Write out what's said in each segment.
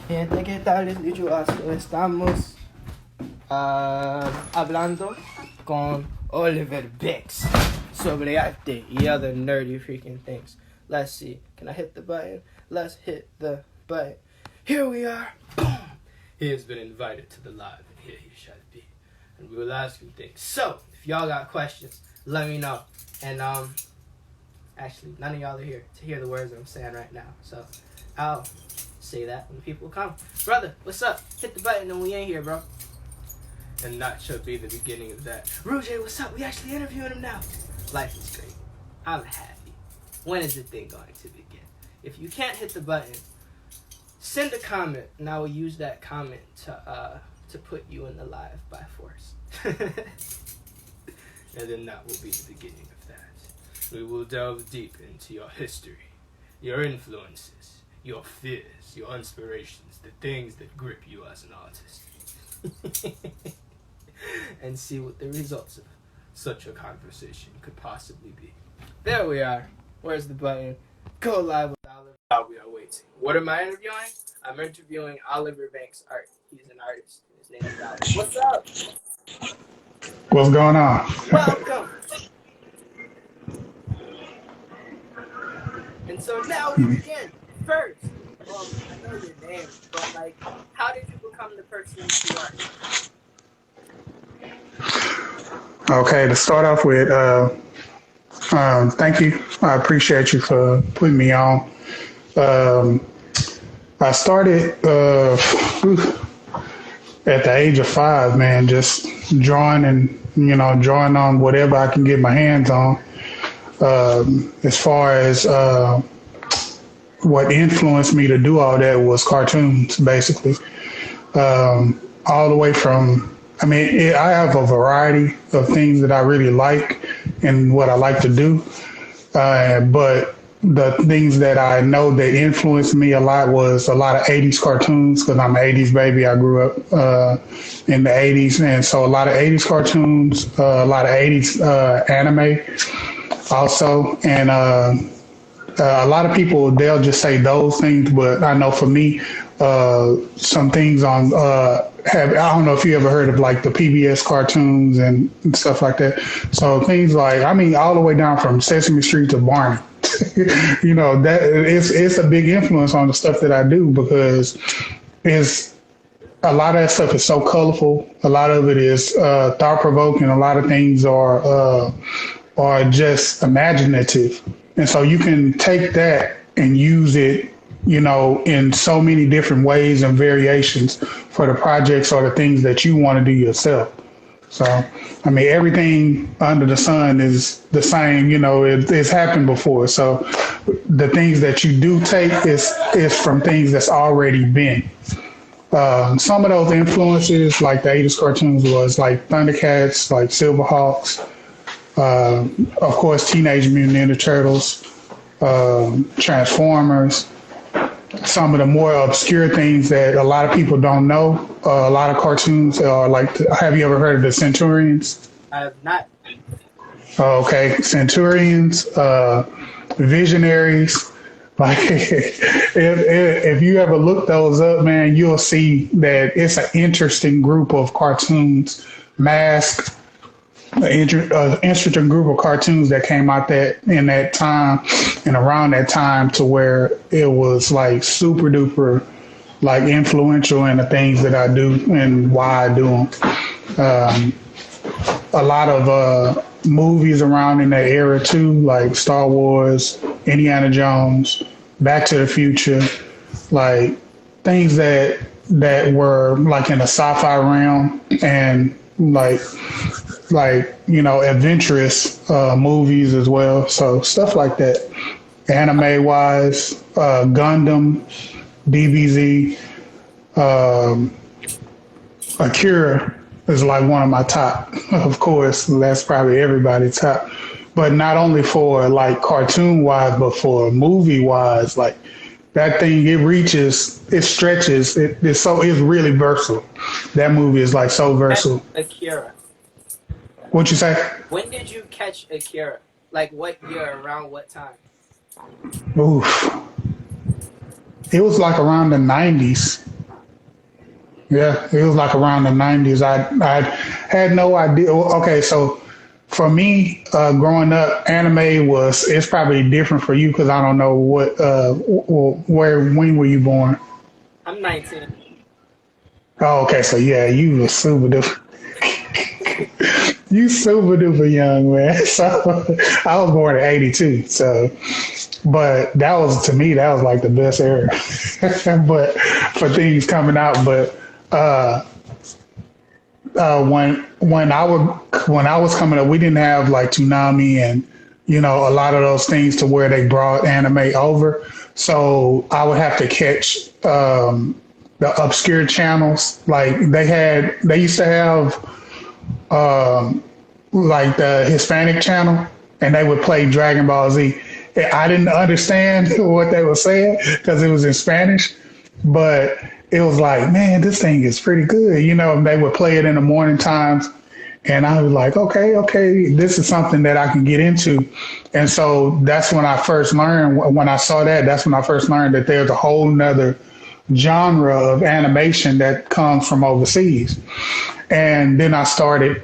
Gente, ¿qué tal? Es Lichu Asco. Estamos hablando con Oliver Bix sobre arte y other nerdy freaking things. Let's see. Can I hit the button? Let's hit the button. Here we are. Boom. He has been invited to the live, and here he shall be. And we will ask him things. So, if y'all got questions, let me know. And actually, none of y'all are here to hear the words I'm saying right now. So, I'll say that when people come. Brother, what's up? Hit the button and we in here, bro. And that should be the beginning of that. Rouge, what's up? We actually interviewing him now. Life is great. I'm happy. When is the thing going to begin? If you can't hit the button, send a comment, and I will use that comment to put you in the live by force. And then that will be the beginning of that. We will delve deep into your history, your influences, your fears, your inspirations, the things that grip you as an artist. And see what the results of such a conversation could possibly be. There we are. Where's the button? Go live with Oliver. While we are waiting. What am I interviewing? I'm interviewing Oliver Banks Art. He's an artist. His name is Oliver. What's up? What's going on? Welcome. And so now we begin. First, I know your name, but how did you become the person you are? Okay, to start off with, thank you. I appreciate you for putting me on. I started at the age of 5, man, just drawing and, drawing on whatever I can get my hands on. As far as what influenced me to do all that was cartoons, basically. All the way from, I have a variety of things that I really like and what I like to do. But the things that I know that influenced me a lot was a lot of 80s cartoons, because I'm an 80s baby. I grew up in the 80s. And so a lot of 80s cartoons, a lot of 80s anime also. And a lot of people, they'll just say those things. But I know for me, some things on I don't know if you ever heard of like the PBS cartoons and stuff like that. So things like, all the way down from Sesame Street to Barney. That it's a big influence on the stuff that I do, because it's a lot of that stuff is so colorful. A lot of it is thought provoking. A lot of things are just imaginative, and so you can take that and use it, in so many different ways and variations for the projects or the things that you want to do yourself. So, everything under the sun is the same, it's happened before. So the things that you do take is from things that's already been. Some of those influences, like the 80s cartoons, was like Thundercats, like Silverhawks, of course, Teenage Mutant Ninja Turtles, Transformers. Some of the more obscure things that a lot of people don't know. A lot of cartoons are like, have you ever heard of the Centurions? I have not. Okay, Centurions, Visionaries. Like, if you ever look those up, man, you'll see that it's an interesting group of cartoons, masked, an interesting group of cartoons that came out in that time and around that time, to where it was like super duper like influential in the things that I do and why I do them. A lot of movies around in that era too, like Star Wars, Indiana Jones, Back to the Future, like things that were like in a sci-fi realm, and like adventurous movies as well. So stuff like that, anime wise, Gundam, DBZ, Akira is like one of my top. Of course, that's probably everybody's top. But not only for like cartoon wise, but for movie wise, like that thing, it stretches, it's really versatile. That movie is like so versatile. Akira. What'd you say? When did you catch Akira? Like what year, around what time? Oof. It was like around the 90s. Yeah, it was like around the 90s. I had no idea. Okay, so for me, growing up, anime it's probably different for you because I don't know when were you born? I'm 19. Oh, okay, so yeah, you were super duper, you super duper young, man. So I was born in '82, so but that was to me that was like the best era. But for things coming out, but uh, when I was coming up, we didn't have like Toonami and a lot of those things to where they brought anime over. So I would have to catch the obscure channels. Like they used to have like the Hispanic channel, and they would play Dragon Ball Z. I didn't understand what they were saying because it was in Spanish, but it was like, man, this thing is pretty good. They would play it in the morning times, and I was like, okay, this is something that I can get into. And so that's when I first learned. When I saw that, that's when I first learned that there's a whole nother genre of animation that comes from overseas. And then I started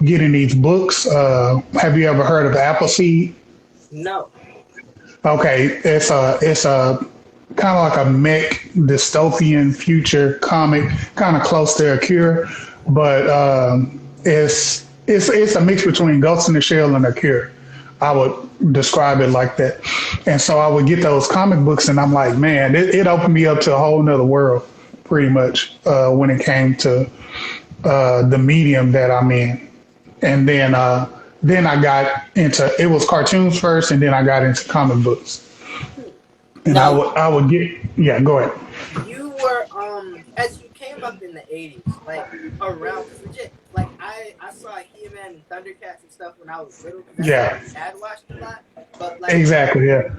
getting these books. Have you ever heard of Appleseed? No. Okay, it's a kind of like a mech dystopian future comic, kind of close to Akira, but it's a mix between Ghost in the Shell and Akira. I would describe it like that. And so I would get those comic books, and I'm like, man, it opened me up to a whole nother world, pretty much, when it came to the medium that I'm in. And then I got into it was cartoons first, and then I got into comic books. And Now, I would get yeah. Go ahead. you were as you came up in the 80s, like around, cause legit, like I saw He-Man and Thundercats and stuff when I was little. Cause that's Yeah, what my dad watched a lot. But like exactly. Yeah,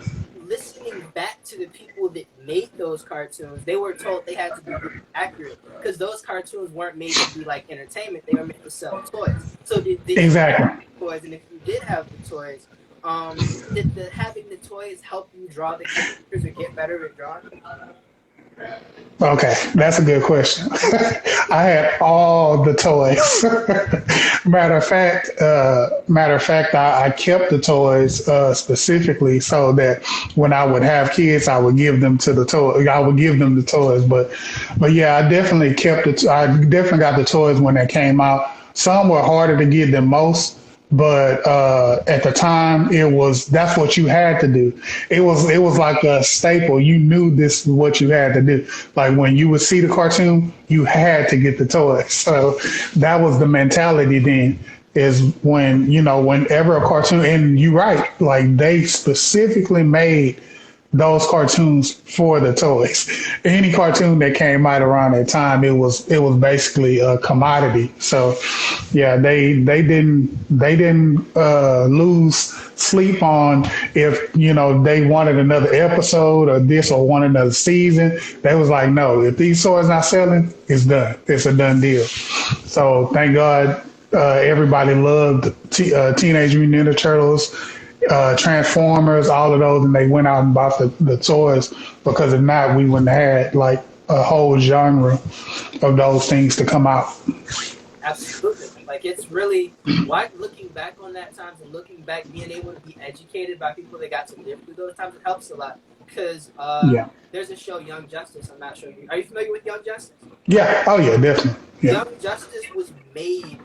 listening back to the people that made those cartoons, they were told they had to be really accurate because those cartoons weren't made to be like entertainment; they were made to sell toys. So did you exactly. have toys? And if you did have the toys, did having the toys help you draw the characters or get better at drawing? Okay, that's a good question. I had all the toys. Matter of fact, I kept the toys specifically so that when I would have kids, I would give them to the toy. I would give them the toys. But yeah, I definitely kept it. I definitely got the toys when they came out. Some were harder to get than most, but at the time that's what you had to do. It was like a staple. You knew this is what you had to do. Like when you would see the cartoon, you had to get the toy. So that was the mentality then, is whenever a cartoon, and you're right, like they specifically made those cartoons for the toys. Any cartoon that came out around that time, it was basically a commodity. So, yeah, they didn't lose sleep on if they wanted another episode or this or wanted another season. They was like, no, if these toys not selling, it's done. It's a done deal. So thank God everybody loved Teenage Mutant Ninja Turtles, Transformers, all of those, and they went out and bought the toys, because if not, we wouldn't have had like a whole genre of those things to come out. Absolutely. Like it's really looking back on that times and looking back, being able to be educated by people that got to live through those times, it helps a lot. Because Yeah. there's a show, Young Justice. I'm not sure. Are you familiar with Young Justice? Yeah. Oh yeah, definitely. Yeah. Young Justice was made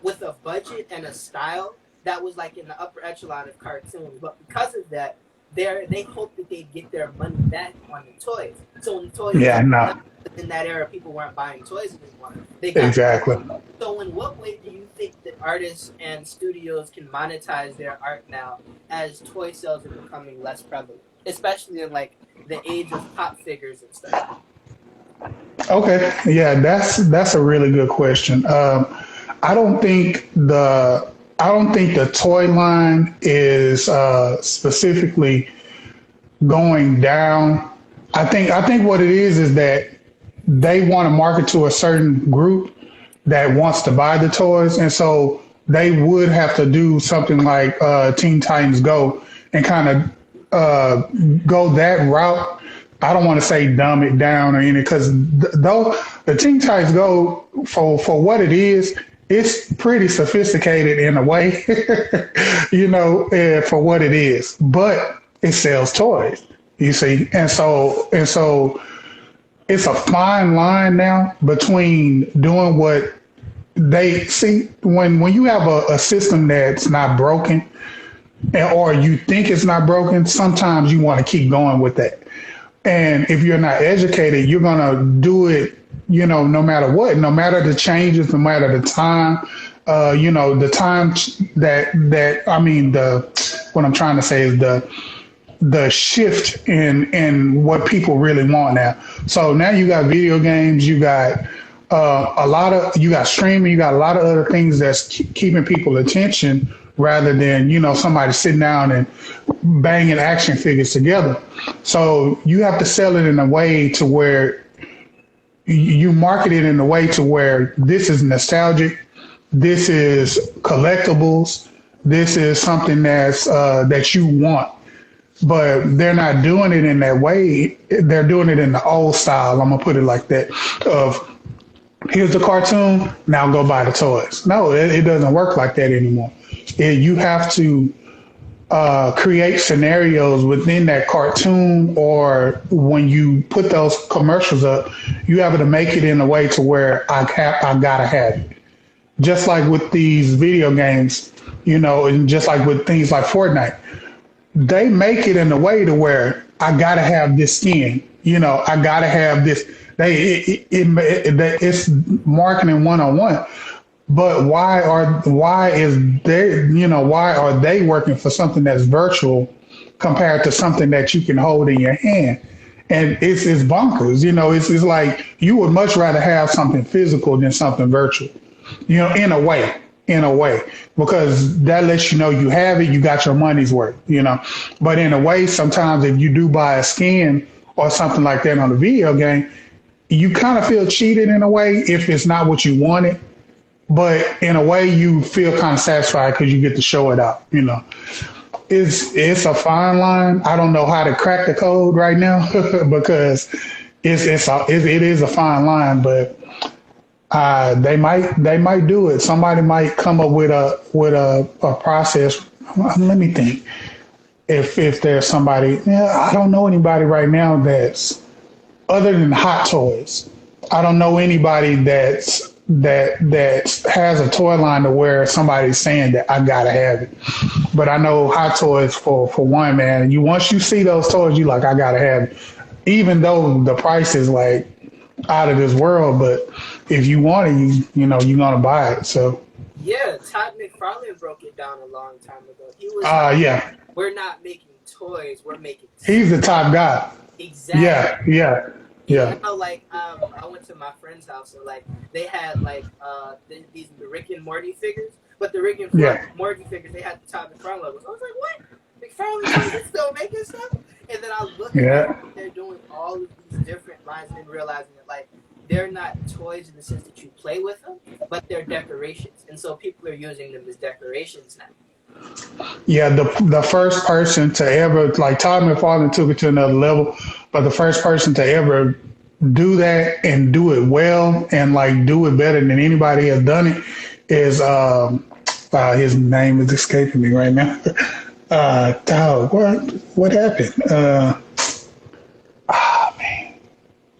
with a budget and a style that was like in the upper echelon of cartoons. But because of that, they hoped that they'd get their money back on the toys. So when the toys Yeah. No. in that era, people weren't buying toys anymore. They got Exactly. So in what way do you think that artists and studios can monetize their art now as toy sales are becoming less prevalent, especially in like the age of pop figures and stuff? Okay. Yeah, that's a really good question. I don't think the toy line is specifically going down. I think what it is that they want to market to a certain group that wants to buy the toys, and so they would have to do something like Teen Titans Go and kind of go that route. I don't want to say dumb it down or anything, because the Teen Titans Go for what it is. It's pretty sophisticated in a way, for what it is. But it sells toys, you see, and so it's a fine line now between doing what they see when you have a system that's not broken or you think it's not broken. Sometimes you want to keep going with that, and if you're not educated, you're gonna do it, no matter what, no matter the changes, no matter the time, the time that I mean, what I'm trying to say is the shift in what people really want now. So now you got video games, you got you got streaming, you got a lot of other things that's keeping people attention rather than, somebody sitting down and banging action figures together. So you have to sell it in a way to where you market it in a way to where this is nostalgic, this is collectibles, this is something that you want. But they're not doing it in that way. They're doing it in the old style. I'm gonna put it like that. Of here's the cartoon, now go buy the toys. No, it doesn't work like that anymore. You have to create scenarios within that cartoon, or when you put those commercials up, you have to make it in a way to where I gotta have it. Just like with these video games, and just like with things like Fortnite, they make it in a way to where I gotta have this skin. I gotta have this. It's marketing 101. But why are they working for something that's virtual compared to something that you can hold in your hand? And it's bonkers. It's like you would much rather have something physical than something virtual. In a way, because that lets you know you have it, you got your money's worth. But in a way, sometimes if you do buy a skin or something like that on a video game, you kind of feel cheated in a way if it's not what you wanted. But in a way, you feel kind of satisfied because you get to show it out. It's a fine line. I don't know how to crack the code right now because it is a fine line. But they might do it. Somebody might come up with a process. Let me think. If there's somebody, I don't know anybody right now that's other than Hot Toys. I don't know anybody that has a toy line to where somebody's saying that I gotta have it. But I know Hot Toys for one, man. And once you see those toys, you like, I gotta have it. Even though the price is like out of this world, but if you want it, you're gonna buy it. So yeah, Todd McFarlane broke it down a long time ago. He was yeah. We're not making toys, we're making He's the top guy. Exactly. Yeah. I went to my friend's house and they had these Rick and Morty figures, but the Rick and Morty figures, they had the Todd McFarlane logos. I was like, what? McFarlane is still making stuff? And then I looked at they're doing all of these different lines and realizing that they're not toys in the sense that you play with them, but they're decorations, and so people are using them as decorations now. Yeah, the first person to ever, Todd McFarlane took it to another level, but the first person to ever do that and do it well and do it better than anybody has done it is his name is escaping me right now. Dog, what happened? Man,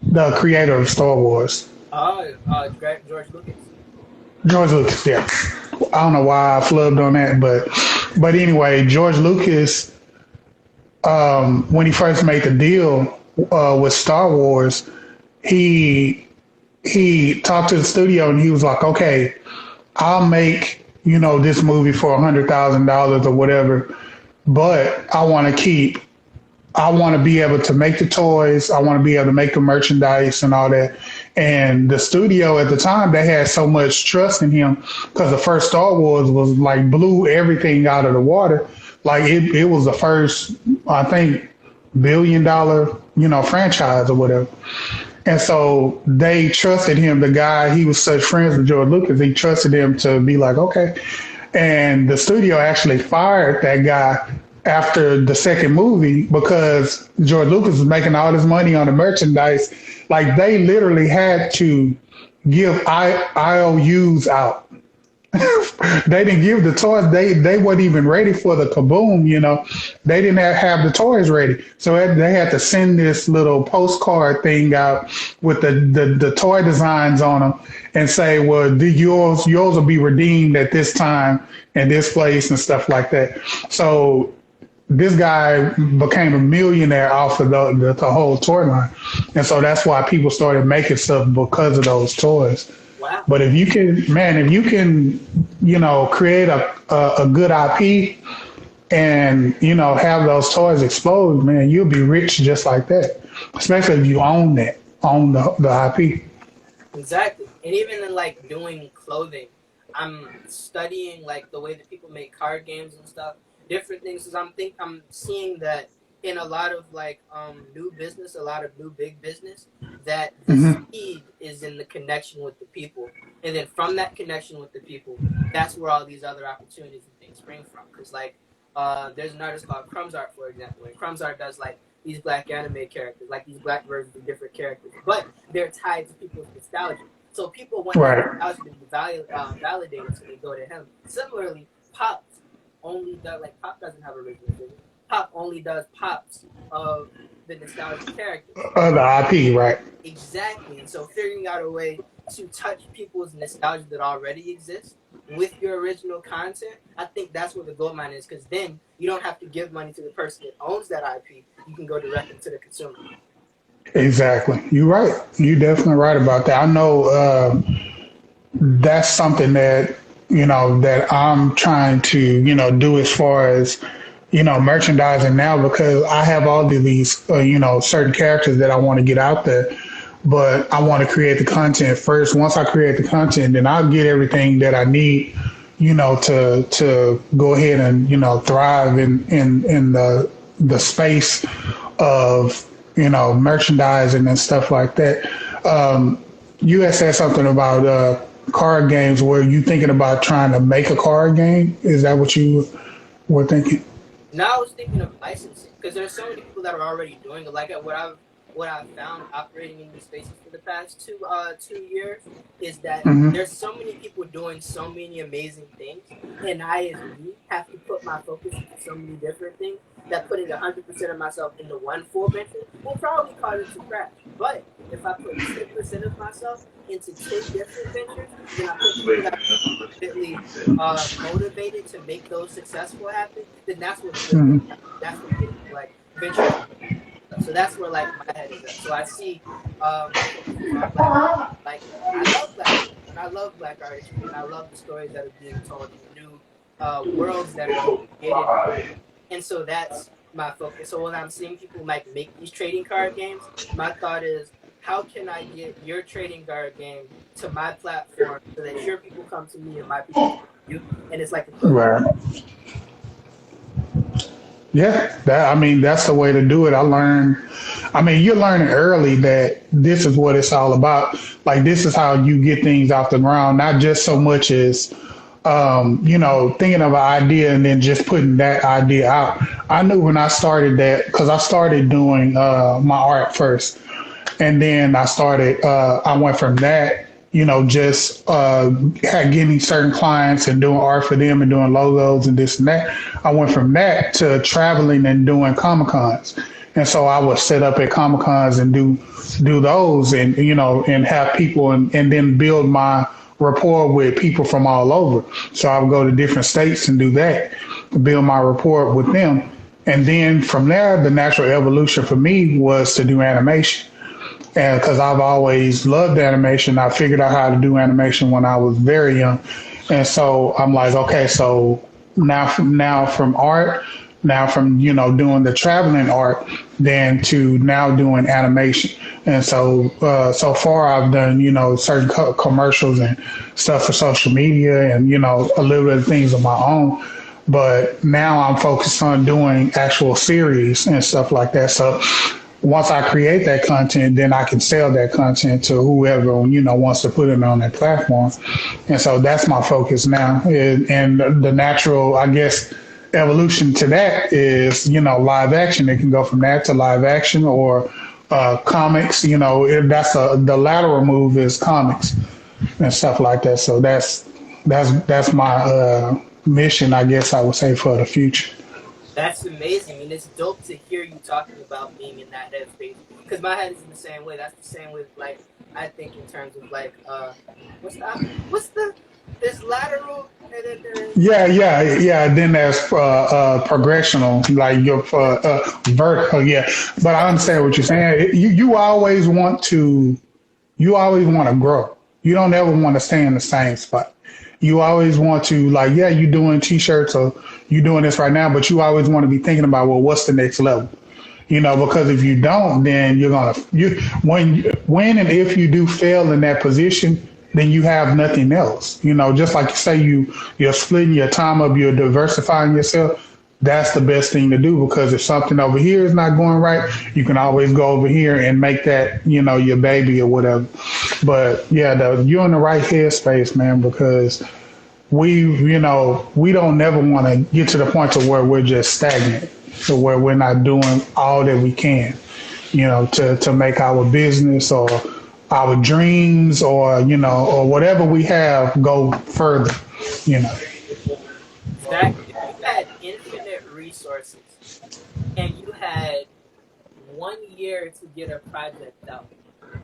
the creator of Star Wars. George Lucas. George Lucas, yeah. I don't know why I flubbed on that, but anyway, George Lucas, when he first made the deal with Star Wars, he talked to the studio and he was like, okay, I'll make this movie for $100,000 or whatever, but I want to be able to make the toys. I want to be able to make the merchandise and all that. And the studio at the time, they had so much trust in him because the first Star Wars was blew everything out of the water. It was the first, I think, $1 billion, franchise or whatever. And so they trusted him. The guy, he was such friends with George Lucas, he trusted him to be like, okay. And the studio actually fired that guy after the second movie because George Lucas was making all this money on the merchandise Like they literally had to give IOUs out. They didn't give the toys. They weren't even ready for the kaboom. They didn't have the toys ready, so they had to send this little postcard thing out with the toy designs on them, and say, well, yours will be redeemed at this time and this place and stuff like that. So this guy became a millionaire off of the whole toy line, and so that's why people started making stuff because of those toys. Wow. But if you can, man, create a good IP and have those toys explode, man, you'll be rich just like that. Especially if you own the IP. Exactly. And even in like doing clothing, I'm studying like the way that people make card games and stuff, different things. Because I'm seeing that in a lot of like new business, a lot of new big business, that the speed is in the connection with the people, and then from that connection with the people, that's where all these other opportunities and things spring from. Because like there's an artist called Crumbs Art, for example, and Crumbs Art does like these black anime characters, like these black versions of different characters, but they're tied to people's nostalgia. So people want that nostalgia to be validated, so they go to him. Similarly, Pop Pop doesn't have original vision. Pop only does pops of the nostalgic characters. The IP, right? Exactly. And so figuring out a way to touch people's nostalgia that already exists with your original content, I think that's where the gold mine is, because then you don't have to give money to the person that owns that IP. You can go directly to the consumer. Exactly. You're right. You're definitely right about that. I know that's something that, that I'm trying to, do as far as, merchandising now, because I have all of these, certain characters that I want to get out there, but I want to create the content first. Once I create the content, then I'll get everything that I need, to go ahead and, thrive in the space of, merchandising and stuff like that. You had said something about card games. Were you thinking about trying to make a card game? Is that what you were thinking? No, I was thinking of licensing, because there's so many people that are already doing it. Like what I've found operating in these spaces for the past 2 years is that there's so many people doing so many amazing things, and I, as me, have to put my focus into so many different things that putting 100% of myself into one full venture will probably cause it to crash. But if I put 10% of myself into 10 different ventures, then I put people that are completely motivated to make those successful happen, then that's what that's what getting like venture. So that's where like my head is at. So I see like I love black and I love black artistry, and I love the stories that are being told, the new worlds that are being created. And so that's my focus. So when I'm seeing people like make these trading card games, my thought is, how can I get your trading card game to my platform so that your people come to me and my people come to you? And it's like a Right. Yeah, that's the way to do it. You're learning early that this is what it's all about. Like, this is how you get things off the ground, not just so much as, thinking of an idea and then just putting that idea out. I knew when I started that, because I started doing my art first. And then I went from that, just getting certain clients and doing art for them and doing logos and this and that. I went from that to traveling and doing Comic-Cons. And so I would set up at Comic-Cons and do those and, and have people and then build my rapport with people from all over. So I would go to different states and do that, build my rapport with them. And then from there, the natural evolution for me was to do animation. And because I've always loved animation, I figured out how to do animation when I was very young. And so I'm like, okay, so now from art, now from, doing the traveling art, then to now doing animation. And so, so far I've done, certain commercials and stuff for social media and, a little bit of things of my own. But now I'm focused on doing actual series and stuff like that. So once I create that content, then I can sell that content to whoever, wants to put it on that platform. And so that's my focus now. And the natural, I guess, evolution to that is, live action. It can go from that to live action or comics. That's the lateral move is comics and stuff like that. So that's my mission, I guess I would say, for the future. That's amazing. I mean, it's dope to hear you talking about being in that headspace because my head is in the same way. That's the same with like I think in terms of like what's the there's lateral and then there's Yeah. Then there's progressional, like your vertical. Yeah, but I understand what you're saying. You always want to grow. You don't ever want to stay in the same spot. You always want to, like, yeah, you're doing t-shirts or you're doing this right now, but you always want to be thinking about, well, what's the next level? Because if you don't, then when and if you do fail in that position, then you have nothing else. Just like you say, you're splitting your time up, you're diversifying yourself. That's the best thing to do, because if something over here is not going right, you can always go over here and make that, your baby or whatever. But yeah, you're in the right headspace, man, because we don't never want to get to the point to where we're just stagnant, to where we're not doing all that we can, to make our business or our dreams or whatever we have go further, that if you had infinite resources and you had 1 year to get a project out,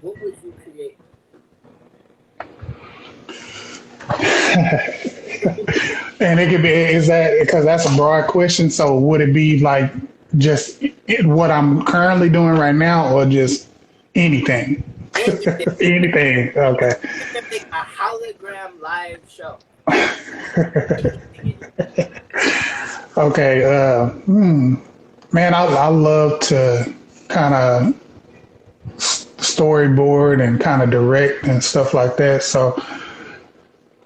what would you create? And it could be, is that because that's a broad question? So would it be like just what I'm currently doing right now, or just anything? Anything. Anything. Okay. You can make a hologram live show. Okay. Man, I love to kind of storyboard and kind of direct and stuff like that. So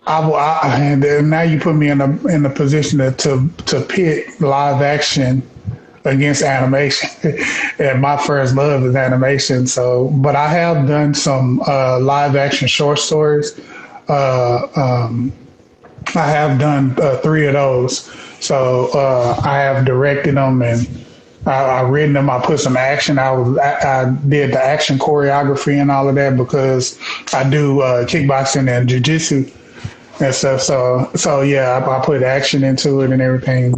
and now you put me in the position to pit live action against animation, and my first love is animation. So, but I have done some live action short stories. I have done 3 of those. So I have directed them, and I written them. I put some action. I did the action choreography and all of that, because I do kickboxing and jujitsu and stuff. So yeah, I put action into it and everything.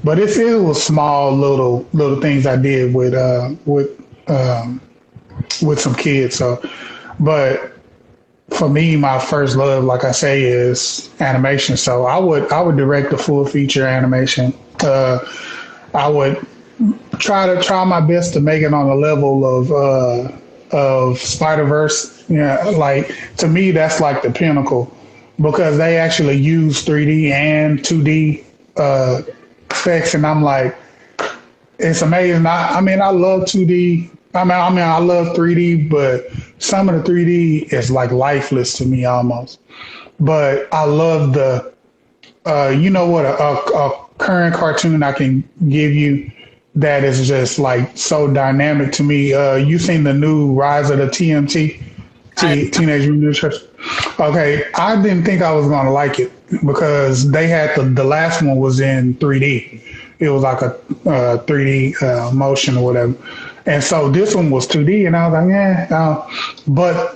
But it was small little things I did with some kids. So, but for me, my first love, like I say, is animation. So I would direct the full feature animation. I would try my best to make it on the level of Spider-Verse. Yeah, like, to me, that's like the pinnacle, because they actually use 3D and 2D effects, and I'm like, it's amazing. I mean, I love 2D. I love 3D, but some of the 3D is like lifeless to me almost. But I love a current cartoon I can give you that is just like so dynamic to me. You seen the new Rise of the TMT, Teenage Mutant Ninja Turtles? Okay, I didn't think I was gonna like it, because they had the last one was in 3D. It was like a 3D motion or whatever. And so this one was 2D, and I was like, yeah. But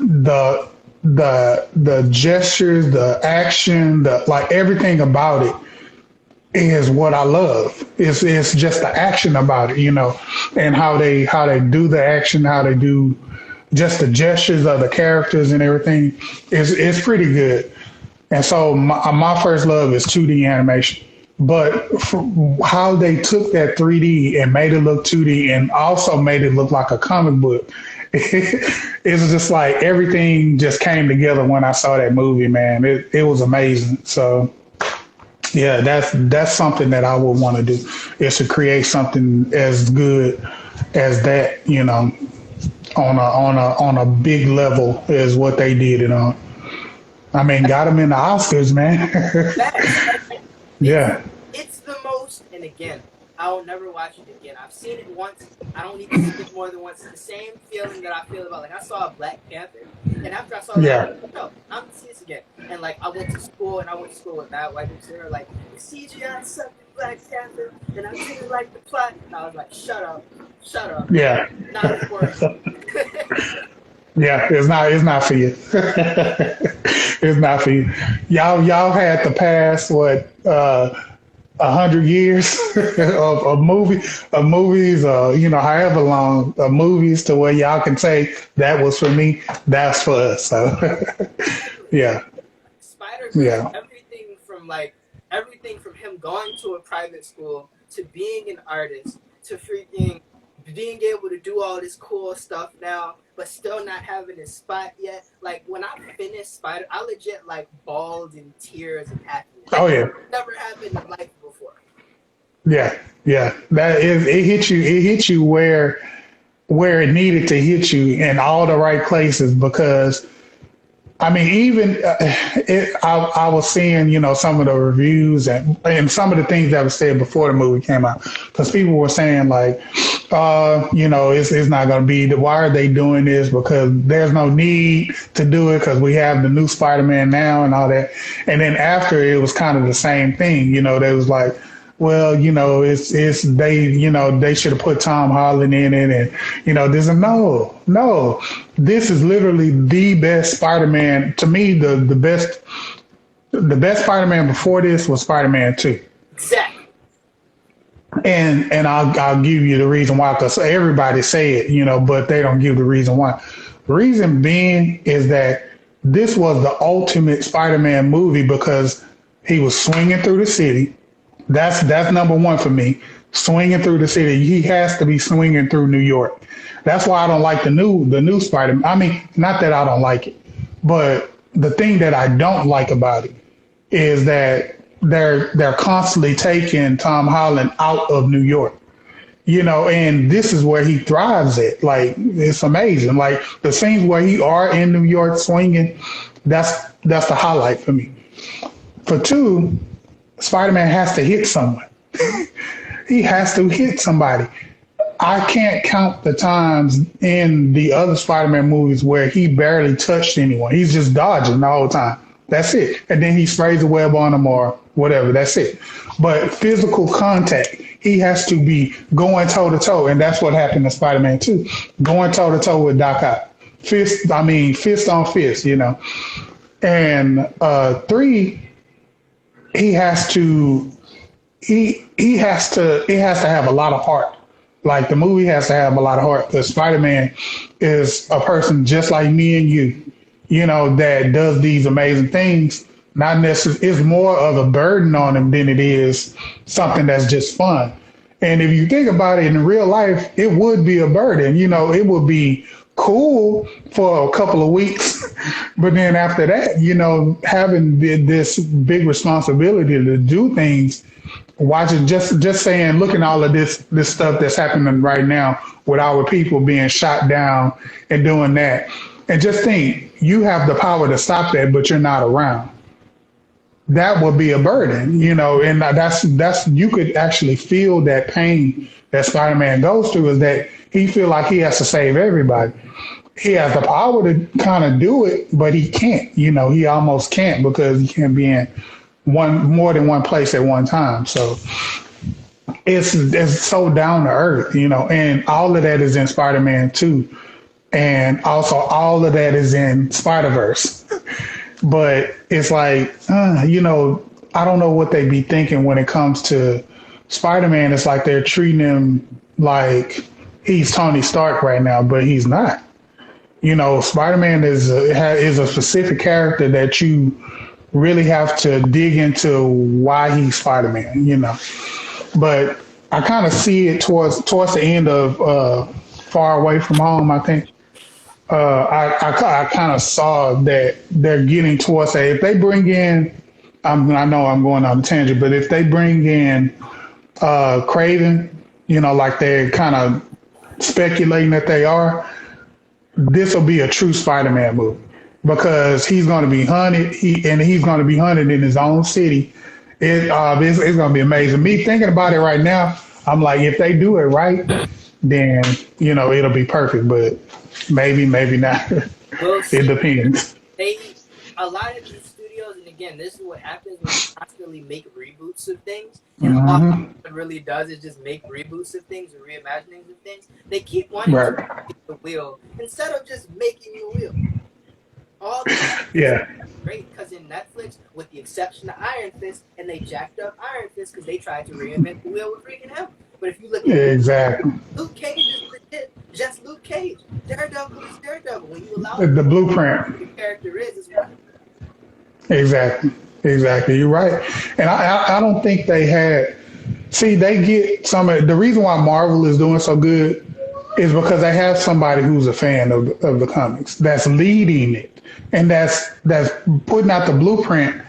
the gestures, the action, like everything about it is what I love. It's just the action about it, and how they do the action, how they do just the gestures of the characters and everything is pretty good. And so my first love is 2D animation. But how they took that 3D and made it look 2D, and also made it look like a comic book, it's just like everything just came together when I saw that movie, man. It was amazing. So yeah, that's something that I would want to do, is to create something as good as that, on a big level as what they did it on. I mean, got them in the Oscars, man. Yeah. It's the most, and again, I will never watch it again. I've seen it once. I don't need to see it more than once. It's the same feeling that I feel about, like, I saw Black Panther, and after I saw that, no, I'm gonna see this again. And like, I went to school with that white people. They were like, the CGI sucked in Black Panther, and I didn't like the plot. And I was like, shut up. Yeah. Not important. Yeah, it's not for you. It's not for you. Y'all had to pass what 100 years of movies, however long of movies to where y'all can say that was for me, that's for us. So Exactly. yeah, Spider Verse, yeah. everything from him going to a private school to being an artist to freaking being able to do all this cool stuff now, but still not having his spot yet. Like when I finished Spider, I legit like bawled in tears of happiness. Like Oh this yeah. never happened in life before. Yeah, yeah. That is it hit you. It hit you where it needed to hit you in all the right places because I mean, even I was seeing, some of the reviews and some of the things that were said before the movie came out, because people were saying like, it's not going to be. Why are they doing this? Because there's no need to do it because we have the new Spider-Man now and all that. And then after it was kind of the same thing. They was like, well, it's they should have put Tom Holland in it, and this is no. This is literally the best Spider-Man to me. The best Spider-Man before this was Spider-Man 2. Exactly. And I'll give you the reason why, because everybody say it, but they don't give the reason why. The reason being is that this was the ultimate Spider-Man movie because he was swinging through the city. That's number one for me. Swinging through the city, he has to be swinging through New York. That's why I don't like the new Spider-Man. I mean, not that I don't like it, but the thing that I don't like about it is that they're constantly taking Tom Holland out of New York. And this is where he thrives at. Like it's amazing. Like the scenes where he are in New York swinging, that's the highlight for me. For two, Spider-Man has to hit someone. He has to hit somebody. I can't count the times in the other Spider-Man movies where he barely touched anyone. He's just dodging the whole time. That's it. And then he sprays a web on them or whatever. That's it. But physical contact, he has to be going toe to toe. And that's what happened to Spider-Man 2. Going toe to toe with Doc Ock. Fist on fist, And three, he has to have a lot of heart. Like the movie has to have a lot of heart because Spider-Man is a person just like me and you, that does these amazing things. Not necessarily, it's more of a burden on him than it is something that's just fun. And if you think about it in real life, it would be a burden. It would be cool for a couple of weeks, but then after that, having this big responsibility to do things, watching just saying, looking at all of this stuff that's happening right now with our people being shot down and doing that, and just think you have the power to stop that, but you're not around. That would be a burden, and that's you could actually feel that pain that Spider-Man goes through is that he feel like he has to save everybody. He has the power to kind of do it, but he can't. He almost can't because he can't be in more than one place at one time. So it's so down to earth, and all of that is in Spider-Man 2. And also all of that is in Spider-Verse. But it's like, I don't know what they be thinking when it comes to Spider-Man. It's like they're treating him like he's Tony Stark right now, but he's not. Spider-Man is a specific character that you really have to dig into why he's Spider-Man, But I kind of see it towards the end of Far Away From Home, I think. I kind of saw that they're getting towards that. If they bring in, I know I'm going on a tangent, but if they bring in Craven, like they're kind of speculating that they are, this will be a true Spider-Man movie because he's going to be hunted. He's going to be hunted in his own city. It's going to be amazing. Me thinking about it right now, I'm like, if they do it right, then it'll be perfect. But maybe not. We'll It depends. A lot of these studios, and again, this is what happens when you constantly make reboots of things, and all Hmm. it really does is just make reboots of things or reimaginings of things. They keep wanting to Right. make the wheel instead of just making the wheel. All the Netflix Yeah. great because in Netflix, with the exception of Iron Fist, and they jacked up Iron Fist because they tried to reinvent the wheel with freaking him. But if you look at Exactly. Luke Cage is legit, just Luke Cage. Daredevil is Daredevil. When you allow The blueprint. the character is what. Exactly. Exactly. You're right. And I don't think they had. See, they get some of the reason why Marvel is doing so good is because they have somebody who's a fan of the comics that's leading it and that's putting out the blueprint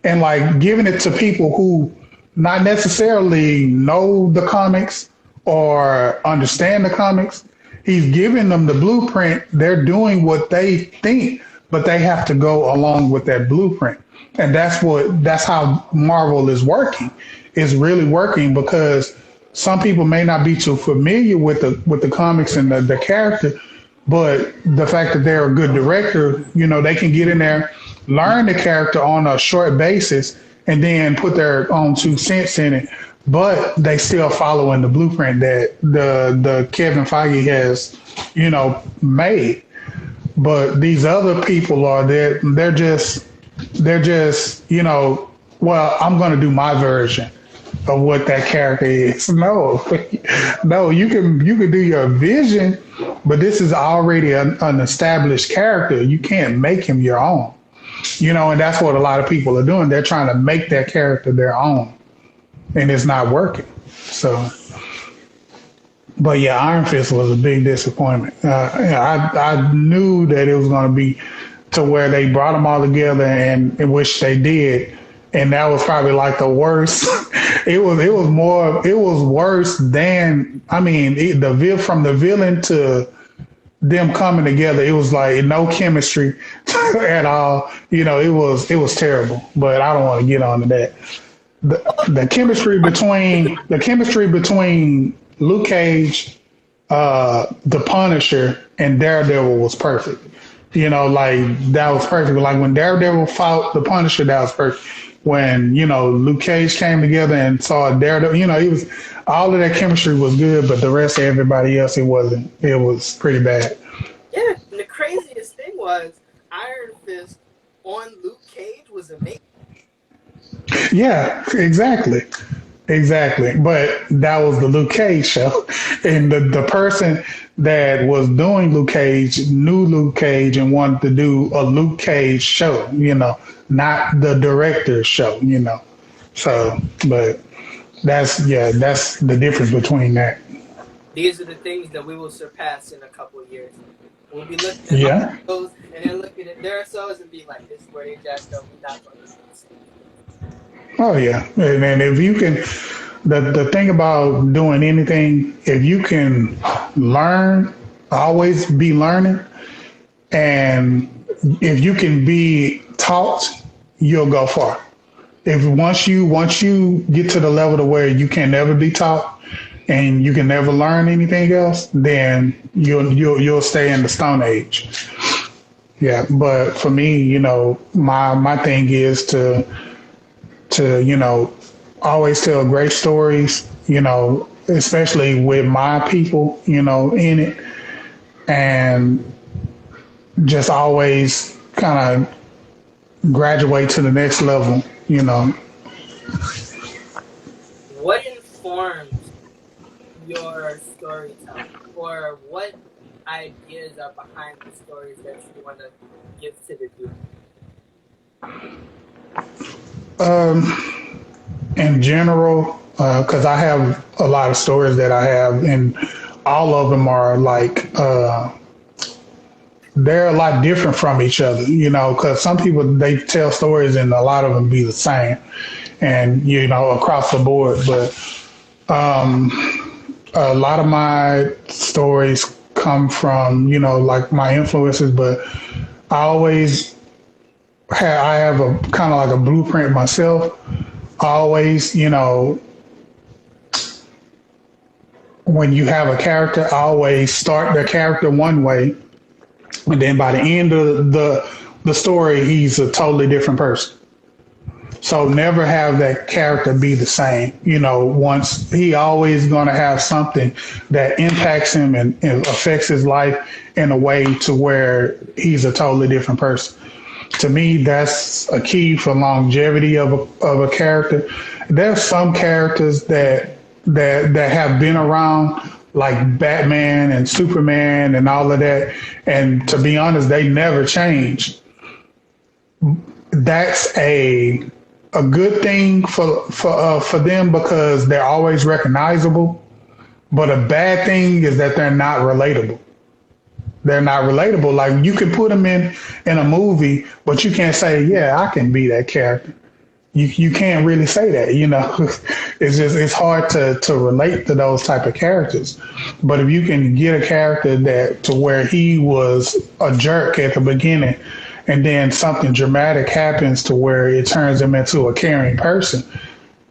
and like giving it to people who not necessarily know the comics or understand the comics. He's giving them the blueprint. They're doing what they think, but they have to go along with that blueprint. And that's how Marvel is working. It's really working because some people may not be too familiar with the comics and the character, but the fact that they're a good director, they can get in there, learn the character on a short basis, and then put their own 2 cents in it. But they still following the blueprint that the Kevin Feige has, made. But these other people they're just well, I'm going to do my version of what that character is. No, no, you can do your vision, but this is already an established character. You can't make him your own. And that's what a lot of people are doing. They're trying to make that character their own, and it's not working. So, but yeah, Iron Fist was a big disappointment. I knew that it was going to be to where they brought them all together, and in which they did, and that was probably like the worst. It was worse than from the villain to them coming together. It was like no chemistry at all. It was terrible. But I don't want to get onto that. The chemistry between Luke Cage, the Punisher, and Daredevil was perfect. Like that was perfect. Like when Daredevil fought the Punisher, that was perfect. When Luke Cage came together and saw Daredevil, it was all of that chemistry was good, but the rest of everybody else, it wasn't. It was pretty bad. Yeah, and the craziest thing was Iron Fist on Luke Cage was amazing. Yeah, exactly. But that was the Luke Cage show, and the person that was doing Luke Cage knew Luke Cage and wanted to do a Luke Cage show. Not the director's show. So, but that's the difference between that. These are the things that we will surpass in a couple of years. We'll be looking at Yeah. those and then looking at their shows and be like, this is where they jacked up. We're not going to do this. Oh yeah, and if you can, the thing about doing anything, if you can learn, always be learning, and if you can be taught, you'll go far. If once you get to the level to where you can never be taught and you can never learn anything else, then you'll stay in the Stone Age. Yeah, but for me, my thing is to always tell great stories, especially with my people, in it, and just always kind of graduate to the next level. What informs your storytelling, or what ideas are behind the stories that you want to give to the viewer? In general, because I have a lot of stories that I have, and all of them are like they're a lot different from each other, because some people they tell stories and a lot of them be the same, and across the board. But a lot of my stories come from like my influences, but I have a kind of like a blueprint myself. I always, when you have a character, I always start the character one way, and then by the end of the story, he's a totally different person. So never have that character be the same. Once he always going to have something that impacts him and affects his life in a way to where he's a totally different person. To me, that's a key for longevity of a character. There's some characters that have been around, like Batman and Superman and all of that, and to be honest, they never change. That's a good thing for them because they're always recognizable. But a bad thing is that they're not relatable. They're not relatable. Like you can put them in a movie, but you can't say, "Yeah, I can be that character." You can't really say that. It's hard to relate to those type of characters. But if you can get a character that to where he was a jerk at the beginning, and then something dramatic happens to where it turns him into a caring person,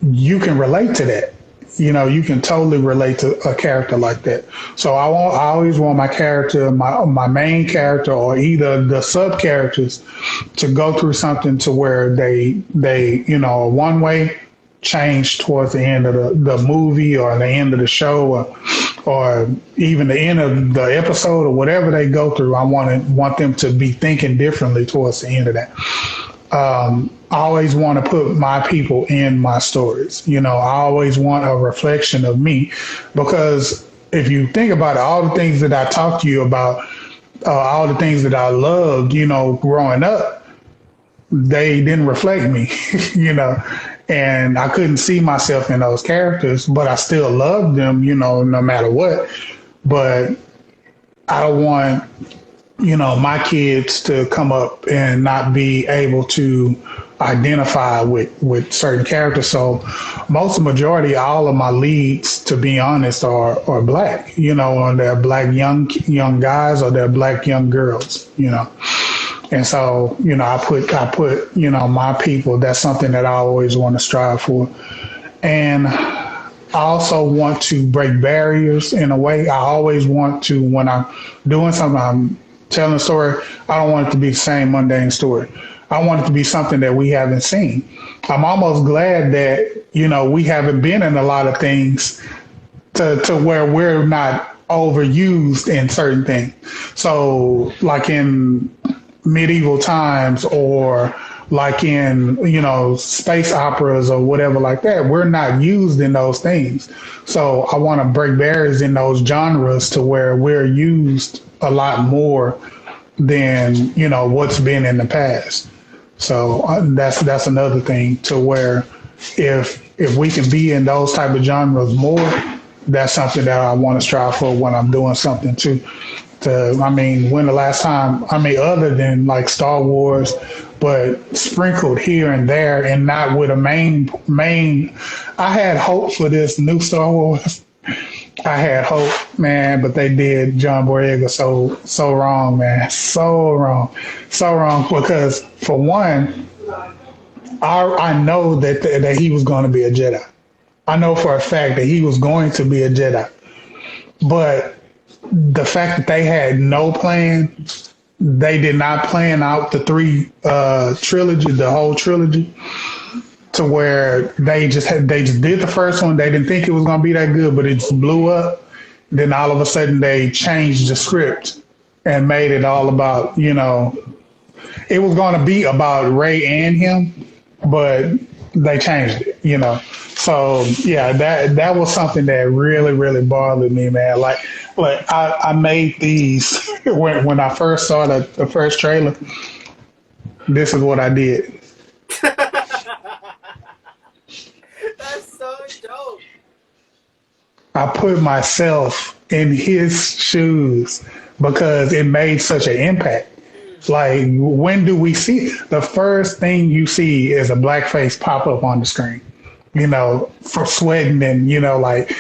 you can relate to that. You can totally relate to a character like that. So I always want my character, my main character, or either the sub characters, to go through something to where they one way change towards the end of the movie or the end of the show or even the end of the episode or whatever they go through. I want them to be thinking differently towards the end of that. I always want to put my people in my stories. I always want a reflection of me, because if you think about it, all the things that I talked to you about, all the things that I loved, growing up, they didn't reflect me, and I couldn't see myself in those characters, but I still loved them, no matter what. But I don't want my kids to come up and not be able to identify with certain characters. So majority, all of my leads, to be honest, are black, or they're black young guys or they're black young girls, And so, I put, my people, that's something that I always want to strive for. And I also want to break barriers in a way. I always want to, when I'm doing something, I'm telling a story, I don't want it to be the same mundane story. I want it to be something that we haven't seen. I'm almost glad that, we haven't been in a lot of things to where we're not overused in certain things. So like in medieval times or like in, space operas or whatever like that, we're not used in those things. So I want to break barriers in those genres to where we're used a lot more than, what's been in the past. So that's another thing to where if we can be in those type of genres more, that's something that I want to strive for when I'm doing something too. When the last time, other than like Star Wars, but sprinkled here and there and not with a main, I had hope for this new Star Wars. I had hope, man, but they did John Boyega so wrong, man. So wrong. Because for one, I know that he was going to be a Jedi. I know for a fact that he was going to be a Jedi. But the fact that they had no plan, they did not plan out the the whole trilogy, to where they just did the first one. They didn't think it was going to be that good, but it just blew up. Then all of a sudden they changed the script and made it all about, it was going to be about Rey and him, but they changed it, So yeah, that was something that really, really bothered me, man. Like I made these when I first saw the first trailer. This is what I did. That's so dope. I put myself in his shoes because it made such an impact. Like, when do we see the first thing you see is a black face pop up on the screen, for sweating and, like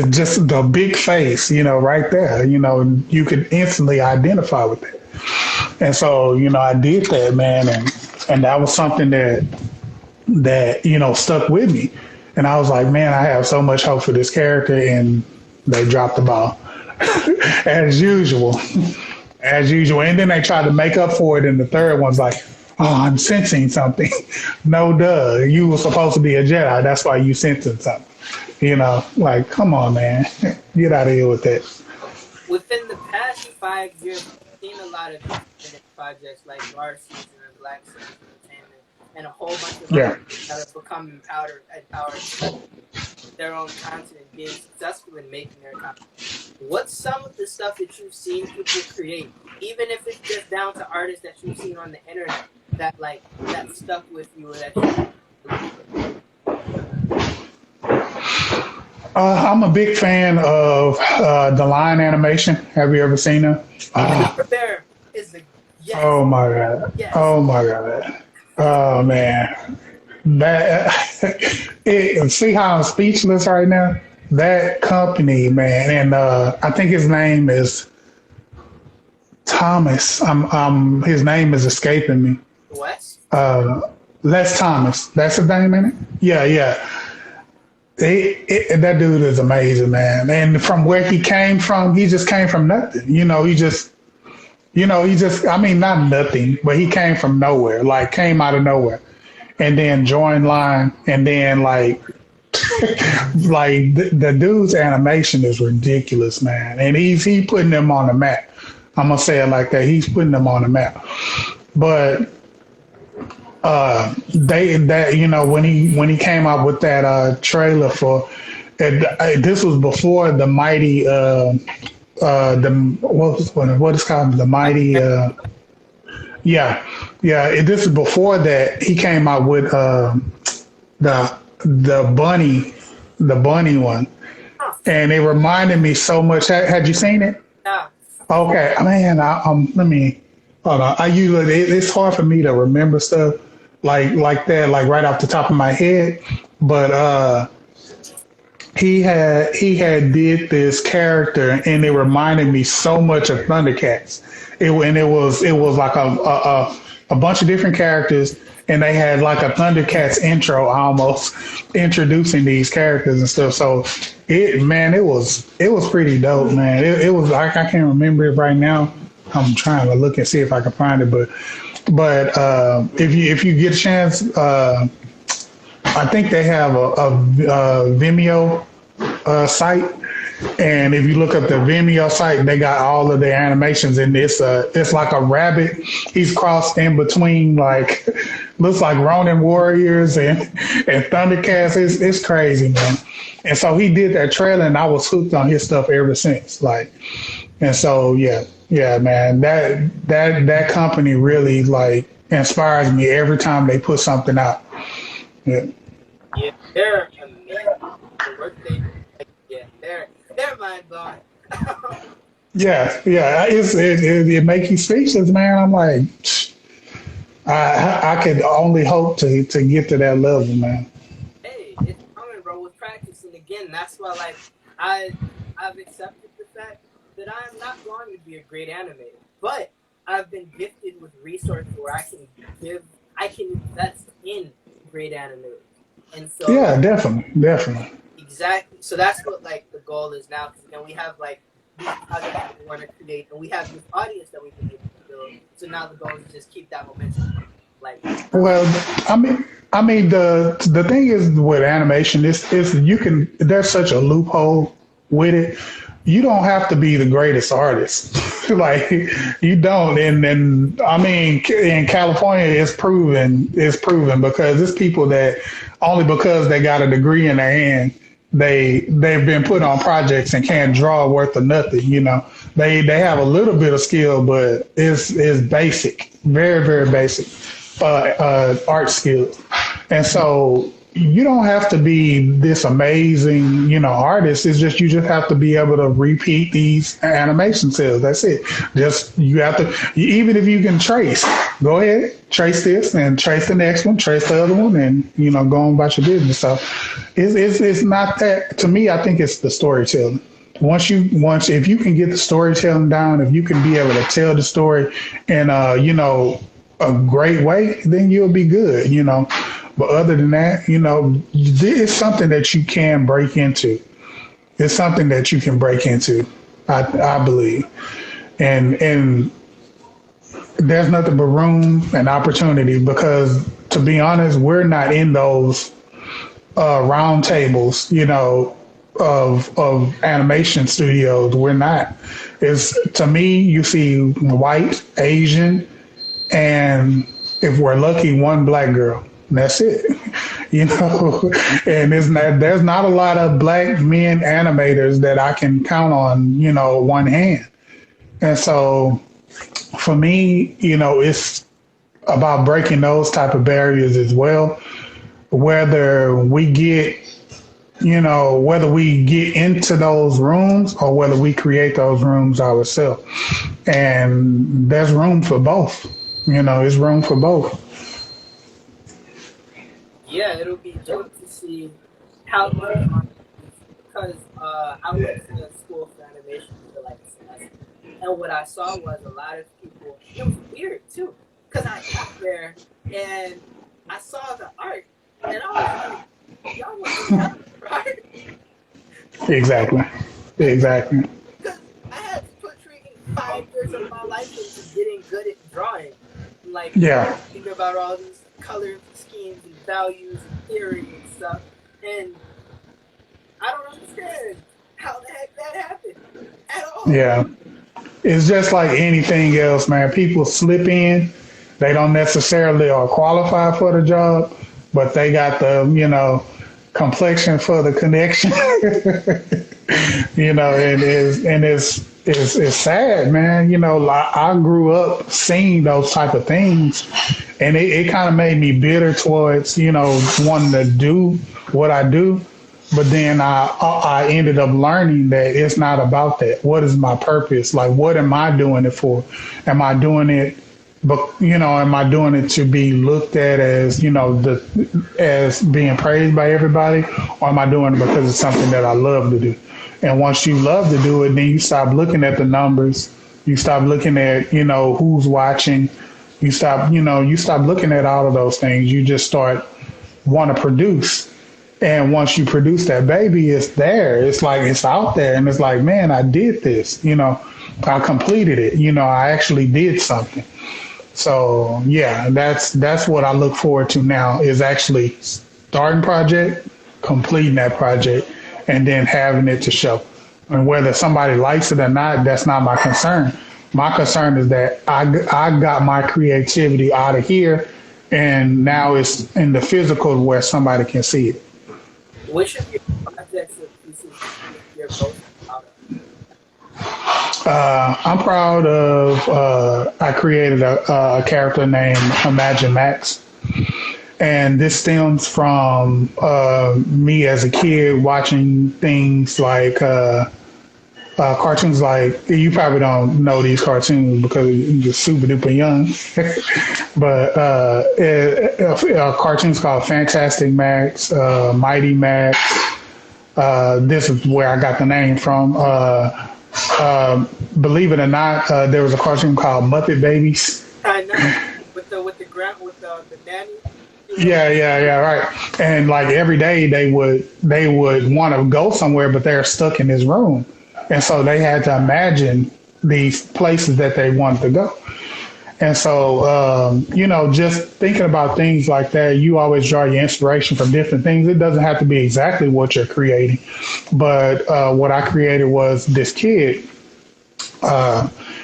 just the big face, right there, you could instantly identify with it. And so, I did that, man. And that was something that, stuck with me. And I was like, man, I have so much hope for this character, and they dropped the ball as usual. And then they tried to make up for it in the third one's like, oh, I'm sensing something. No, duh. You were supposed to be a Jedi. That's why you sensing something. Like, come on, man. Get out of here with that. Within the past 5 years, we've seen a lot of independent projects like Star Season and Black Sands Entertainment and a whole bunch of other Yeah. that have become empowered their own content and being successful in making their content. What's some of the stuff that you've seen people create, even if it's just down to artists that you've seen on the internet that stuck with you or that you I'm a big fan of the line animation. Have you ever seen them? Bear is the yes. Oh my god! Yes. Oh my god! Oh man! That see how I'm speechless right now. That company, man, and I think his name is Thomas. His name is escaping me. What? Les Thomas. That's his name, in it. Yeah, yeah. That dude is amazing, man. And from where he came from, he just came from nothing. I mean, not nothing, but he came from nowhere, like came out of nowhere and then joined line. And then like the dude's animation is ridiculous, man. And he putting them on the map. I'm going to say it like that. He's putting them on the map. But when he came out with that trailer for this was before the mighty what is called the mighty this is before that he came out with the bunny one, and it reminded me so much. Had you seen it? No. Okay, man. Let me hold on. It's hard for me to remember stuff like that, like right off the top of my head. But he had did this character, and it reminded me so much of Thundercats. It was like a bunch of different characters, and they had like a Thundercats intro almost introducing these characters and stuff. So it was pretty dope, man. It was like, I can't remember it right now. I'm trying to look and see if I can find it, but if you get a chance, I think they have a Vimeo site, and if you look up the Vimeo site, they got all of the animations, and it's like a rabbit. He's crossed in between, like looks like Ronin Warriors and Thundercats. It's crazy, man. And so he did that trailer, and I was hooked on his stuff ever since. Like, and so yeah, man, that company really like inspires me every time they put something out. Yeah. Yeah, they're amazing. The work they do. Yeah, they're mind blowing. Yeah, it makes you speechless, man. I'm like, I could only hope to get to that level, man. Hey, it's coming, bro. With practice, and again, that's why like I've accepted the fact that I'm not going to be a great animator, but I've been gifted with resources where I can invest in great animators. And so yeah, definitely. Exactly. So that's what like the goal is now, because we have like these projects that we want to create, and we have this audience that we've been able to build. So now the goal is to just keep that momentum. Like, well, I mean the thing is with animation is there's such a loophole with it. You don't have to be the greatest artist. Like you don't. And I mean, in California, it's proven because it's people that only because they got a degree in their hand, they've been put on projects and can't draw worth of nothing. They have a little bit of skill, but it's basic, very, very basic art skills. And so you don't have to be this amazing, artist. It's just you just have to be able to repeat these animation cells. That's it. Just you have to, even if you can trace, go ahead, trace this and trace the next one, trace the other one, and go on about your business. So it's not that. To me, I think it's the storytelling. Once if you can get the storytelling down, if you can be able to tell the story in a great way, then you'll be good. But other than that, it's something that you can break into. It's something that you can break into, I believe. And there's nothing but room and opportunity because, to be honest, we're not in those round tables, of animation studios. We're not. It's to me, you see white, Asian, and if we're lucky, one black girl. That's it, and there's not a lot of black men animators that I can count on, one hand. And so for me, it's about breaking those type of barriers as well. Whether we get, whether we get into those rooms or whether we create those rooms ourselves. And there's room for both. It's room for both. Yeah, it'll be dope to see how much because I went to school for animation for like a semester, and what I saw was a lot of people. It was weird too, because I got there and I saw the art, and I was like, "Y'all want to have art?" Exactly. Because I had to put freaking 5 years of my life into getting good at drawing, like thinking about all these color schemes and values and theory and stuff, and I don't understand how the heck that happened at all. Yeah. It's just like anything else, man. People slip in. They don't necessarily are qualified for the job, but they got the, complexion for the connection. And it's sad, man. I grew up seeing those type of things, and it kind of made me bitter towards, wanting to do what I do. But then I ended up learning that it's not about that. What is my purpose? Like, what am I doing it for? Am I doing it, am I doing it to be looked at as, as being praised by everybody? Or am I doing it because it's something that I love to do? And once you love to do it, then you stop looking at the numbers. You stop looking at, who's watching. You stop looking at all of those things. You just start want to produce. And once you produce that baby, it's there. It's like it's out there. And it's like, man, I did this. I completed it. I actually did something. So, yeah, that's what I look forward to now is actually starting project, completing that project, and then having it to show. And whether somebody likes it or not, that's not my concern. My concern is that I got my creativity out of here, and now it's in the physical where somebody can see it. Which of your projects or pieces you're most proud of? I'm proud of, I created a character named Imagine Max. And this stems from me as a kid watching things like cartoons like, you probably don't know these cartoons because you're just super duper young, but cartoons called Fantastic Max, Mighty Max. This is where I got the name from. Believe it or not, there was a cartoon called Muppet Babies. I know, with the nanny. Yeah, right. And like every day they would want to go somewhere, but they're stuck in this room. And so they had to imagine these places that they wanted to go. And so, just thinking about things like that, you always draw your inspiration from different things. It doesn't have to be exactly what you're creating. But what I created was this kid.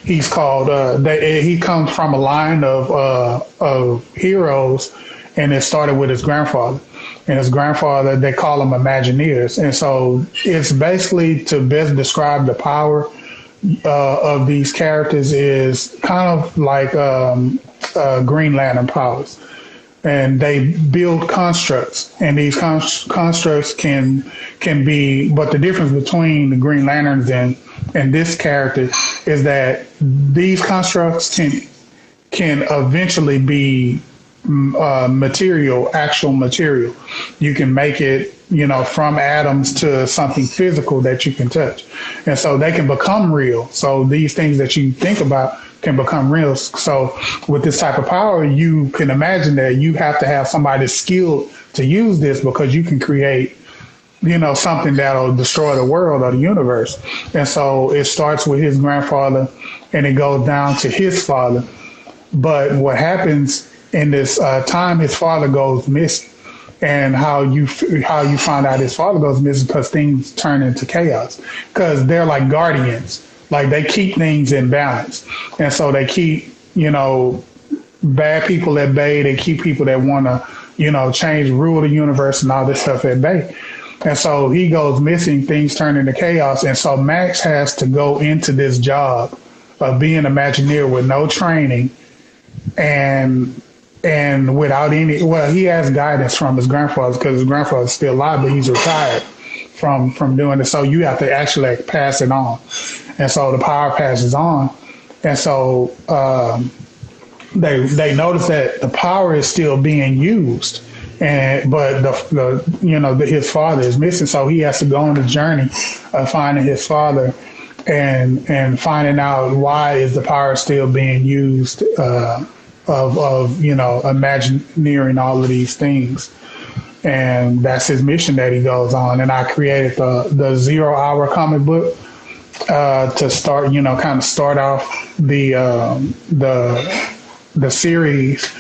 He's called, he comes from a line of heroes, and it started with his grandfather. And his grandfather, they call them Imagineers. And so it's basically to best describe the power of these characters is kind of like Green Lantern powers. And they build constructs, and these constructs can be, but the difference between the Green Lanterns and this character is that these constructs can eventually be actual material. You can make it, from atoms to something physical that you can touch. And so they can become real. So these things that you think about can become real. So with this type of power, you can imagine that you have to have somebody skilled to use this because you can create, something that'll destroy the world or the universe. And so it starts with his grandfather and it goes down to his father. But what happens in this time, his father goes missing, and how you find out his father goes missing because things turn into chaos because they're like guardians, like they keep things in balance, and so they keep bad people at bay. They keep people that want to change, rule the universe, and all this stuff at bay. And so he goes missing, things turn into chaos. And so Max has to go into this job of being an Imagineer with no training and without any, well, he has guidance from his grandfather because his grandfather's still alive, but he's retired from doing it. So you have to actually pass it on. And so the power passes on. And so they notice that the power is still being used. But his father is missing, so he has to go on the journey of finding his father and finding out why is the power still being used of imagineering all of these things, and that's his mission that he goes on. And I created the 0 Hour comic book to start kind of start off the series.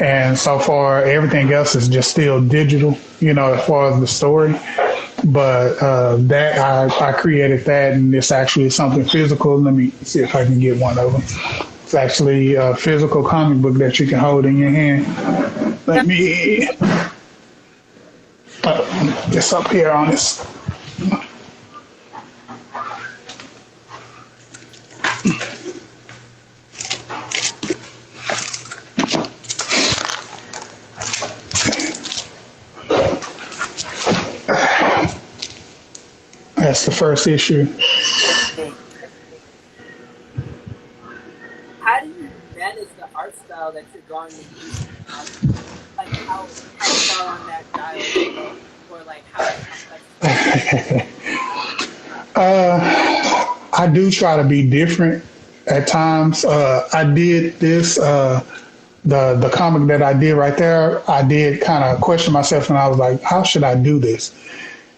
And so far, everything else is just still digital, as far as the story. But that I created that, and it's actually something physical. Let me see if I can get one of them. It's actually a physical comic book that you can hold in your hand. Let me. It's up here on this. That's the first issue. How do you manage the art style that you're going to use? Like how far on that dial you go, or like how I do try to be different at times. I did this the comic that I did right there. I did kind of question myself, and I was like, how should I do this?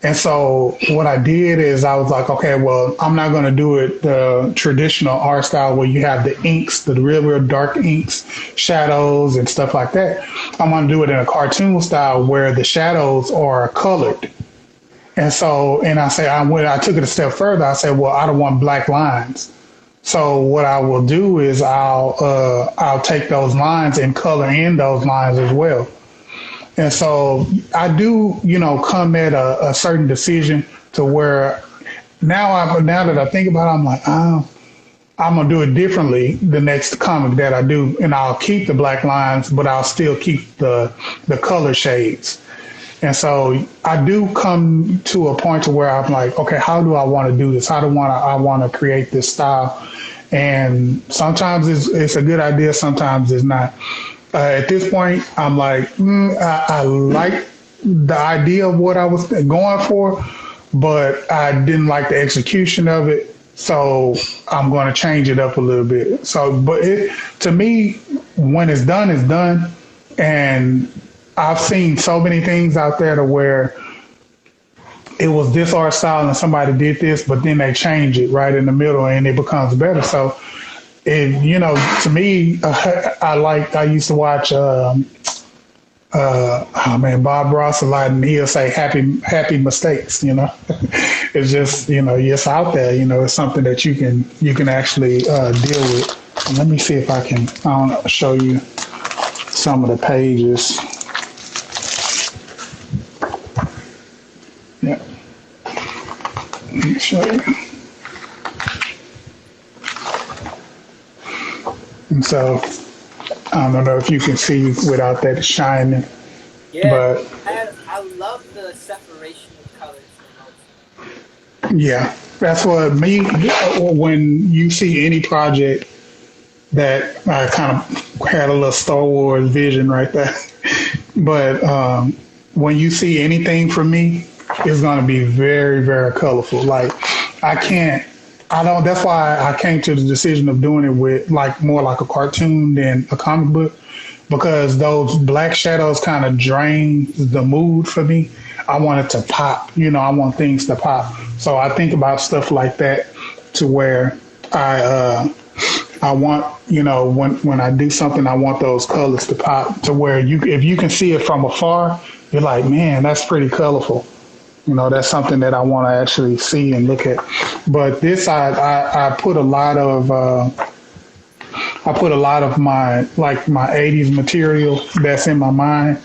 And so what I did is I was like, okay, well, I'm not going to do it the traditional art style where you have the inks, the real dark inks, shadows and stuff like that. I'm going to do it in a cartoon style where the shadows are colored. And so, and I took it a step further. I said, well, I don't want black lines. So what I will do is I'll take those lines and color in those lines as well. And so I do, come at a certain decision to where now that I think about it, I'm like, I'm going to do it differently the next comic that I do. And I'll keep the black lines, but I'll still keep the color shades. And so I do come to a point to where I'm like, okay, how do I want to do this? How do I want to create this style? And sometimes it's a good idea. Sometimes it's not. At this point, I'm like, I like the idea of what I was going for, but I didn't like the execution of it. So I'm going to change it up a little bit. So, but to me, when it's done, it's done. And I've seen so many things out there to where it was this art style and somebody did this, but then they change it right in the middle and it becomes better. So, to me, I used to watch, Bob Ross a lot, and he'll say happy mistakes, It's just, it's out there, it's something that you can actually deal with. And let me see if I can show you some of the pages. Yeah. Let me show you. And so I don't know if you can see without that shining. Yeah, but I love the separation of colors the most. Yeah, that's what when you see any project that I kind of had a little Star Wars vision right there. But when you see anything from me, it's going to be very, very colorful. Like that's why I came to the decision of doing it with more like a cartoon than a comic book, because those black shadows kind of drain the mood for me. I want it to pop, I want things to pop. So I think about stuff like that to where I want, when I do something, I want those colors to pop to where if you can see it from afar, you're like, man, that's pretty colorful. That's something that I want to actually see and look at. But this, I put a lot of my my '80s material that's in my mind.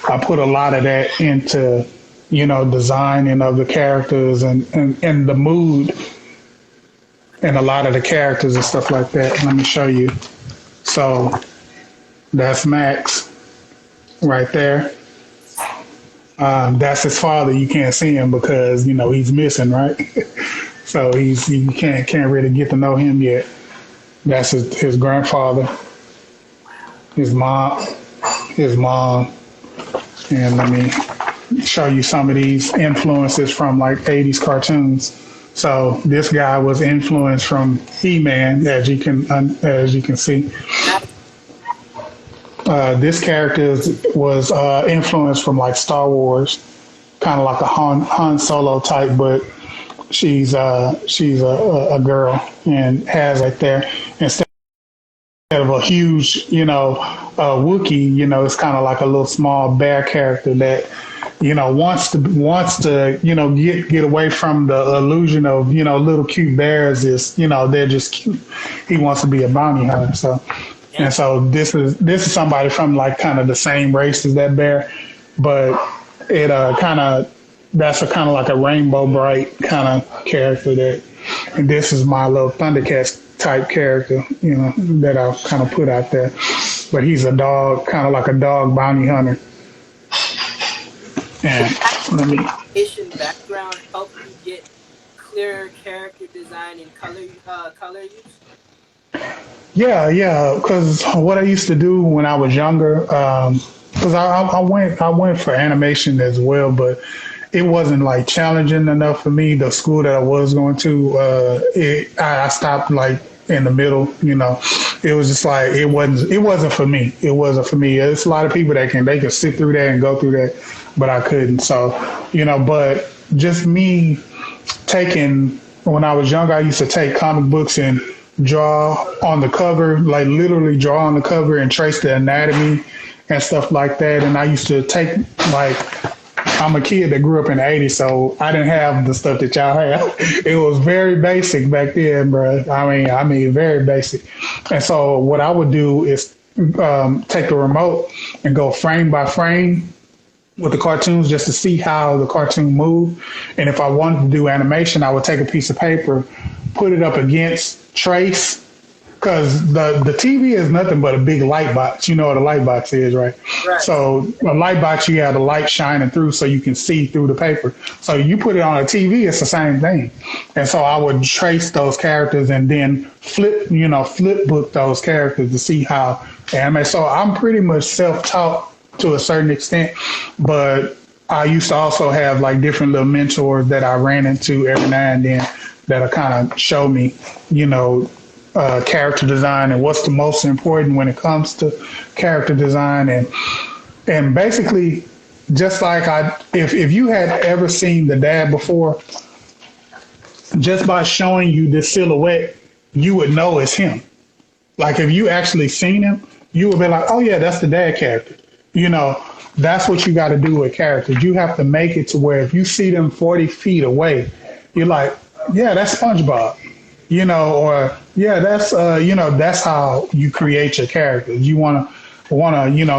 I put a lot of that into designing of the characters and the mood and a lot of the characters and stuff like that. Let me show you. So that's Max right there. That's his father. You can't see him because he's missing, right? So you can't really get to know him yet. That's his grandfather, his mom, and let me show you some of these influences from like '80s cartoons. So this guy was influenced from He-Man, as you can see. This character was influenced from like Star Wars, kind of like a Han Solo type, but she's a girl and has right there instead of a huge Wookiee, it's kind of like a little small bear character that wants to get away from the illusion of little cute bears is they're just cute. He wants to be a bounty hunter. So this is somebody from like kind of the same race as that bear, but it that's a kind of like a rainbow bright kind of character and this is my little Thundercats type character that I've kind of put out there, but he's a dog, kind of like a dog bounty hunter. And let me. Asian background help you get clearer character design and color use. Yeah. Because what I used to do when I was younger, because I went for animation as well, but it wasn't like challenging enough for me. The school that I was going to, I stopped like in the middle. It was just like it wasn't for me. It wasn't for me. It's a lot of people that they can sit through that and go through that, but I couldn't. So but just me when I was younger, I used to take comic books and draw on the cover, like literally draw on the cover and trace the anatomy and stuff like that. And I used to take I'm a kid that grew up in the '80s, so I didn't have the stuff that y'all have. It was very basic back then, bro. I mean, very basic. And so what I would do is take the remote and go frame by frame with the cartoons just to see how the cartoon moved. And if I wanted to do animation, I would take a piece of paper, put it up against trace, because the TV is nothing but a big light box. You know what a light box is, right? So a light box, you have the light shining through so you can see through the paper. So you put it on a TV, it's the same thing. And so I would trace those characters and then flip book those characters to see how anime. So I'm pretty much self-taught to a certain extent, but I used to also have like different little mentors that I ran into every now and then that'll kind of show me, character design and what's the most important when it comes to character design. And basically, just like if you had ever seen the dad before, just by showing you this silhouette, you would know it's him. Like if you actually seen him, you would be like, oh yeah, that's the dad character. That's what you got to do with characters. You have to make it to where if you see them 40 feet away, you're like, yeah, that's SpongeBob. Or yeah, that's how you create your characters. You want to,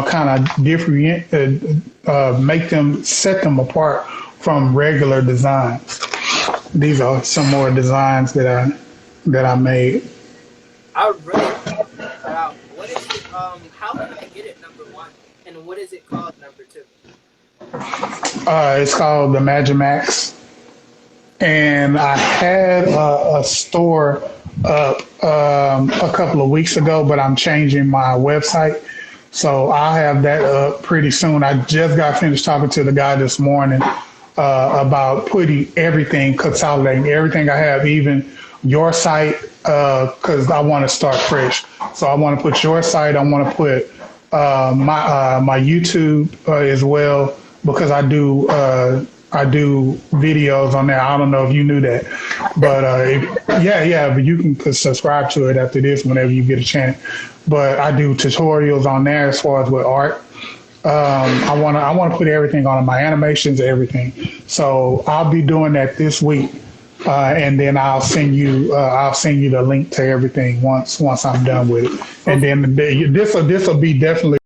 kind of set them apart from regular designs. These are some more designs that I made. I really wow. What is it? How can I get it #1? And what is it called #2? It's called the Magimax. And I had a store up a couple of weeks ago, but I'm changing my website. So I'll have that up pretty soon. I just got finished talking to the guy this morning about putting consolidating everything I have, even your site, because I want to start fresh. So I want to put your site. I want to put my YouTube as well, because I do I do videos on there. I don't know if you knew that, but yeah. But you can subscribe to it after this whenever you get a chance. But I do tutorials on there as far as with art. I wanna put everything on my animations, everything. So I'll be doing that this week, and then I'll send you the link to everything once I'm done with it. And then this will be definitely